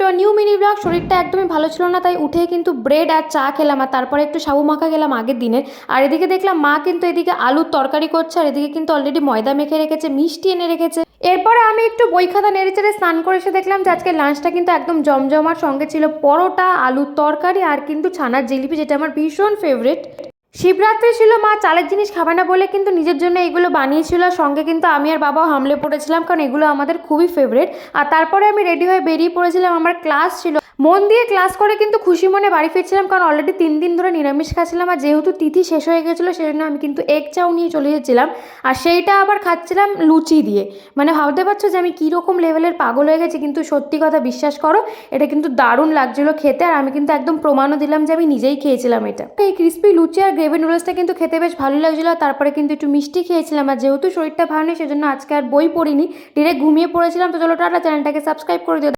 A new mini blog. শরীরটা একদমই ভালো ছিল না, তাই উঠেই কিন্তু ব্রেড আর চা খেলাম, আর তারপরে একটু সাবু মাখা খেলাম আগের দিনের। আর এদিকে দেখলাম মা কিন্তু এদিকে আলুর তরকারি করছে, আর এদিকে কিন্তু অলরেডি ময়দা মেখে রেখেছে, মিষ্টি এনে রেখেছে। এরপরে আমি একটু বই খাতা নেড়ে চেড়ে স্নান করে এসে দেখলাম যে আজকে লাঞ্চটা কিন্তু একদম জমজমার। সঙ্গে ছিল পরোটা, আলুর তরকারি আর কিন্তু ছানার জিলিপি, যেটা আমার ভীষণ ফেভারিট। শিবরাত্রি ছিল, মা চালের জিনিস খাবে না বলে কিন্তু নিজের জন্য এগুলো বানিয়েছিল। সঙ্গে কিন্তু আমি আর বাবাও হামলে পড়েছিলাম, কারণ এগুলো আমাদের খুবই ফেভারিট। আর তারপরে আমি রেডি হয়ে বেরিয়ে পড়েছিলাম, আমার ক্লাস ছিল। মন দিয়ে ক্লাস করে কিন্তু খুশি মনে বাড়ি ফিরছিলাম, কারণ অলরেডি 3 দিন ধরে নিরামিষ খাচ্ছিলাম। আর যেহেতু তিথি শেষ হয়ে গেছিলো, সেজন্য আমি কিন্তু এগ চাউ নিয়ে চলে এসেছিলাম, আর সেইটা আবার খাচ্ছিলাম লুচি দিয়ে। মানে ভাবতে পারছো যে আমি কীরকম লেভেলের পাগল হয়ে গেছি। কিন্তু সত্যি কথা বিশ্বাস করো, এটা কিন্তু দারুণ লাগছিলো খেতে, আর আমি কিন্তু একদম প্রমাণও দিলাম যে আমি নিজেই খেয়েছিলাম এটা। এই ক্রিস্পি লুচি আর গ্রেভি নুডলসটা কিন্তু খেতে বেশ ভালো লাগছিলো। তারপরে কিন্তু একটু মিষ্টি খেয়েছিলাম, আর যেহেতু শরীরটা ভালো নেই সেজন্য আজকে আর বই পড়িনি, ডিরেক্ট ঘুমিয়ে পড়েছিলাম। তো চলো টাটা, চ্যানেলটাকে সাবস্ক্রাইব করে দিও।